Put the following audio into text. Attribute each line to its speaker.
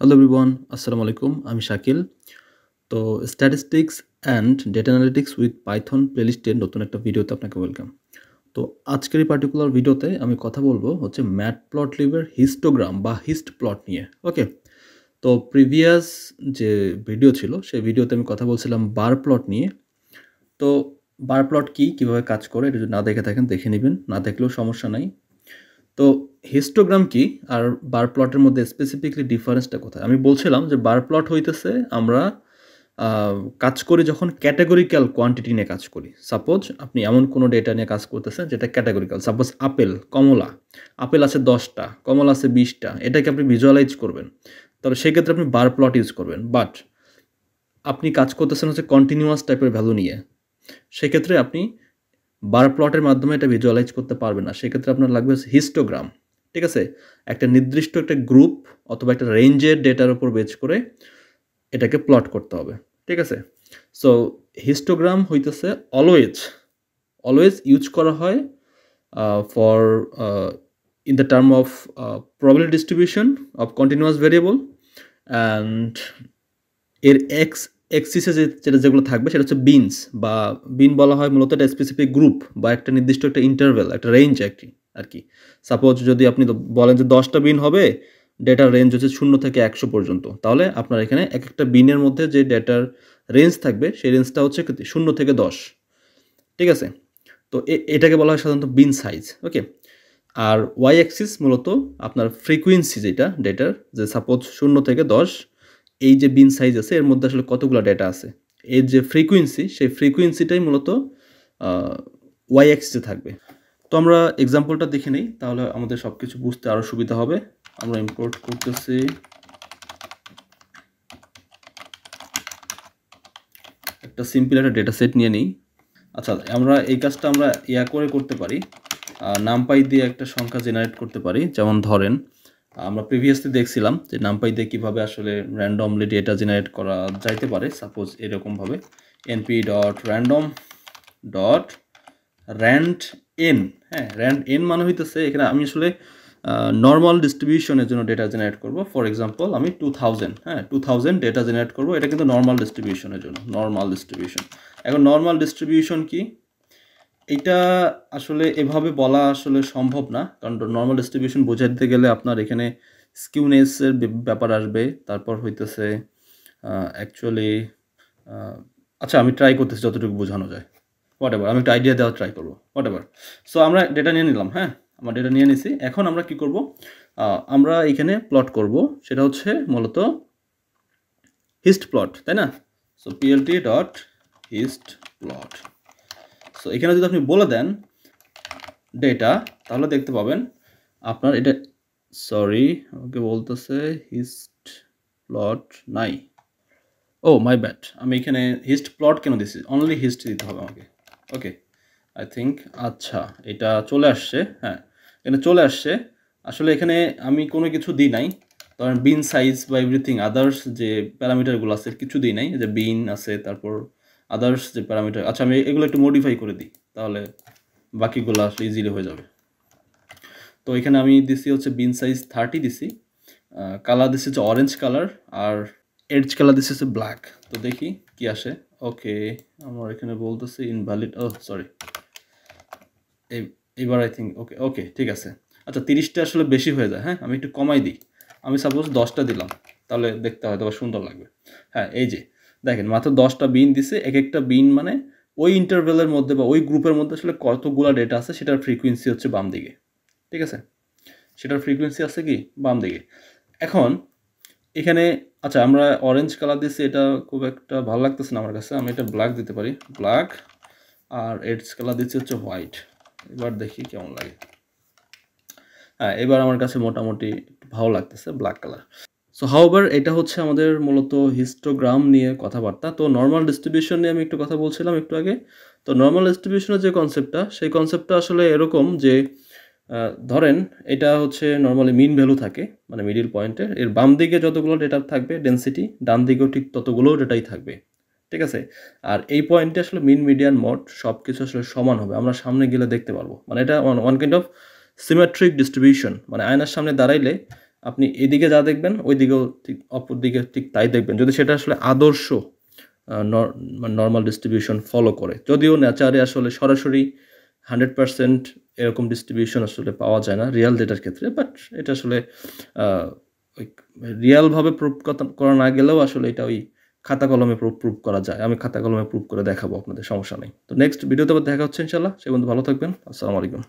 Speaker 1: Hello everyone, আসসালামু আলাইকুম। আমি শাকিল। তো statistics and data analytics with Python প্লেলিস্টের নতুন একটা ভিডিওতে আপনাকে ওয়েলকাম। তো আজকের এই পার্টিকুলার ভিডিওতে আমি কথা বলবো হচ্ছে ম্যাটপ্লটলিবের হিস্টোগ্রাম বা হিস্টপ্লট নিয়ে। ওকে, তো প্রিভিয়াস যে ভিডিও ছিল সেই ভিডিওতে আমি কথা বলছিলাম বার প্লট নিয়ে। তো বার প্লট কী, কীভাবে কাজ করে, এটা যদি না দেখে থাকেন দেখে নেবেন, না দেখলেও সমস্যা নাই। তো হিস্টোগ্রাম কি আর বার প্লটের মধ্যে স্পেসিফিকলি ডিফারেন্সটা কোথায়? আমি বলছিলাম যে বার প্লট হইতেছে আমরা কাজ করি যখন ক্যাটেগরিক্যাল কোয়ান্টিটি নিয়ে কাজ করি। সাপোজ আপনি এমন কোনো ডেটা নিয়ে কাজ করতেছেন যেটা ক্যাটেগরিক্যাল। সাপোজ আপেল, কমলা। আপেল আছে 10টা, কমলা আছে 20টা। এটাকে আপনি ভিজুয়ালাইজ করবেন। তাহলে সেক্ষেত্রে আপনি বার প্লট ইউজ করবেন। বাট আপনি কাজ করতেছেন হচ্ছে কন্টিনিউয়াস টাইপের ভ্যালু নিয়ে। সেক্ষেত্রে আপনি বার প্লটের মাধ্যমে এটা ভিজুয়ালাইজ করতে পারবেন না। সেক্ষেত্রে আপনার লাগবে হচ্ছে হিস্টোগ্রাম। ঠিক আছে? একটা নির্দিষ্ট একটা গ্রুপ অথবা একটা রেঞ্জের ডেটার উপর বেস করে এটাকে প্লট করতে হবে। ঠিক আছে? সো হিস্টোগ্রাম হইতেছে অলওয়েজ ইউজ করা হয় for in the term of probability distribution of continuous variable and এর এক্সিসে যেগুলো থাকবে সেটা হচ্ছে বিনস বা বিন বলা হয় মূলত একটা স্পেসিফিক গ্রুপ বা একটা নির্দিষ্ট একটা ইন্টারভ্যাল, একটা রেঞ্জ আর কি। সাপোজ যদি আপনি বলেন যে 10টা বিন হবে, ডেটার রেঞ্জ হচ্ছে 0 থেকে 100 পর্যন্ত, তাহলে আপনার এখানে এক একটা বিনের মধ্যে যে ডেটার রেঞ্জ থাকবে সেই রেঞ্জটা হচ্ছে 0 থেকে 10। ঠিক আছে? তো এটাকে বলা হয় সাধারণত বিন সাইজ। ওকে, আর ওয়াই অ্যাক্সিস মূলত আপনার ফ্রিকুয়েন্সি, যেটা ডেটার, যে সাপোজ 0 থেকে 10 এই যে বিন সাইজ আছে এর মধ্যে আসলে কতগুলো ডেটা আছে, এর যে ফ্রিকুয়েন্সি সেই ফ্রিকুয়েন্সিটাই মূলত ওয়াই অ্যাক্সিসে থাকবে। তো আমরা এক্সাম্পলটা দেখে নিই, তাহলে আমাদের সব কিছু বুঝতে আরও সুবিধা হবে। আমরা ইম্পোর্ট করতেছি একটা সিম্পল একটা ডেটা সেট নিয়ে নিই। আচ্ছা, আমরা এই কাজটা আমরা করতে পারি, নামপাই দিয়ে একটা সংখ্যা জেনারেট করতে পারি। যেমন ধরেন আমরা প্রিভিয়াসলি দেখছিলাম যে নামপাই দিয়ে কীভাবে আসলে র্যান্ডমলি ডেটা জেনারেট করা যাইতে পারে। সাপোজ এরকমভাবে np.random.rand_n। হ্যাঁ, rand_n মানে হইতেছে এখানে আমি আসলে নর্মাল ডিস্ট্রিবিউশনের জন্য ডেটা জেনারেট করব। ফর এক্সাম্পল আমি 2000, 2000 ডেটা জেনারেট করব। এটা কিন্তু নর্মাল ডিস্ট্রিবিউশনের জন্য, নর্মাল ডিস্ট্রিবিউশন। এখন নর্মাল ডিস্ট্রিবিউশন কি, এটা আসলে এভাবে বলা আসলে সম্ভব না, কারণ নর্মাল ডিস্ট্রিবিউশন বোঝাতে গেলে আপনার এখানে স্কিউনেসের ব্যাপার আসবে। তারপর হইতেছে অ্যাকচুয়ালি আচ্ছা, আমি ট্রাই করতেছি যতটুকু বোঝানো যায়। হোয়াটএভার, আমি একটা আইডিয়া দেওয়ার ট্রাই করবো। হোয়াটএভার। সো আমরা ডেটা নিয়ে নিলাম। হ্যাঁ, আমরা ডেটা নিয়ে নিছি। এখন আমরা কি করব, আমরা এখানে প্লট করব, সেটা হচ্ছে মূলত হিস্ট প্লট, তাই না? So plt.histplot। সো এখানে যদি আপনি বলে দেন ডেটা, তাহলে দেখতে পাবেন আপনার এটা, সরি আমাকে বলতেছে হিস্ট প্লট নাই। ও মাই ব্যাড, আমি এখানে হিস্ট প্লট কেন দিছি, অনলি হিস্ট দিতে হবে আমাকে। ওকে, আই থিঙ্ক আচ্ছা এটা চলে আসছে। হ্যাঁ, এখানে চলে আসছে। আসলে এখানে আমি কোনো কিছু দিই নাই, ধরেন বিন সাইজ বা এভরিথিং আদার্স যে প্যারামিটারগুলো আছে কিছু দিই নাই, যে বিন আছে, তারপর আদার্স যে প্যারামিটার। আচ্ছা, আমি এগুলো একটু মডিফাই করে দিই, তাহলে বাকিগুলো আসলে ইজিলি হয়ে যাবে। তো এখানে আমি দিছি হচ্ছে বিন সাইজ 30 দিছি, কালার দিছি হচ্ছে অরেঞ্জ কালার, আর এডজ কালার দিছি হচ্ছে ব্ল্যাক। তো দেখি কি আসে। ওকে, আমার এখানে বলতেছে ইনভ্যালিড, ও সরি, এবার আই থিঙ্ক ওকে ওকে ঠিক আছে। আচ্ছা, 30টা আসলে বেশি হয়ে যায়। হ্যাঁ, আমি একটু কমাই দিই, আমি সাপোজ 10টা দিলাম, তাহলে দেখতে হয়তো সুন্দর লাগবে। হ্যাঁ, এই যে দেখেন মাত্র 10টা বিন দিছে। এক একটা বিন মানে ওই ইন্টারভেলের মধ্যে বা ওই গ্রুপের মধ্যে আসলে কতগুলো ডেটা আছে সেটার ফ্রিকুয়েন্সি হচ্ছে বাম দিকে। ঠিক আছে, সেটার ফ্রিকুয়েন্সি আছে কি বাম দিকে। এখন এখানে আচ্ছা, আমরা অরেঞ্জ কালার দিচ্ছি, এটা খুব একটা ভালো লাগতেছে না আমার কাছে, আমি এটা ব্ল্যাক দিতে পারি, ব্ল্যাক। আর এডজ কালার দিচ্ছি হচ্ছে হোয়াইট। এবার দেখি কেমন লাগে। হ্যাঁ, এবার আমার কাছে মোটামুটি ভালো লাগতেছে ব্ল্যাক কালার। সো হাউএভার, এটা হচ্ছে আমাদের মূলত হিস্টোগ্রাম নিয়ে কথাবার্তা। তো নর্মাল ডিস্ট্রিবিউশন নিয়ে আমি একটু কথা বলছিলাম একটু আগে। তো নর্মাল ডিস্ট্রিবিউশনের যে কনসেপ্টটা, সেই কনসেপ্টটা আসলে এরকম যে ধরেন এটা হচ্ছে নর্মালি মিন ভ্যালু থাকে, মানে মিডিল পয়েন্টের, এর বাম দিকে যতগুলো ডেটা থাকবে ডেন্সিটি, ডান দিকেও ঠিক ততগুলো ডেটাই থাকবে। ঠিক আছে, আর এই পয়েন্টে আসলে মিন মিডিয়ান মড সব কিছু আসলে সমান হবে, আমরা সামনে গেলে দেখতে পারবো। মানে এটা one kind of symmetric distribution, মানে আয়নার সামনে দাঁড়াইলে আপনি এদিকে যা দেখবেন ওইদিকেও ঠিক অপর দিকে ঠিক তাই দেখবেন, যদি সেটা আসলে আদর্শ নর্মাল ডিস্ট্রিবিউশন ফলো করে। যদিও নেচারে আসলে সরাসরি 100% এরকম ডিস্ট্রিবিউশন আসলে পাওয়া যায় না রিয়াল ডেটার ক্ষেত্রে, বাট এটা আসলে রিয়ালভাবে প্রুভ করা না গেলেও আসলে এটা ওই খাতা কলমে প্রুভ করা যায়। আমি খাতা কলমে প্রুভ করে দেখাবো আপনাদের, সমস্যা নেই। তো নেক্সট ভিডিওতে আবার দেখা হচ্ছে ইনশাল্লাহ। সে বন্ধু ভালো থাকবেন। আসসালামু আলাইকুম।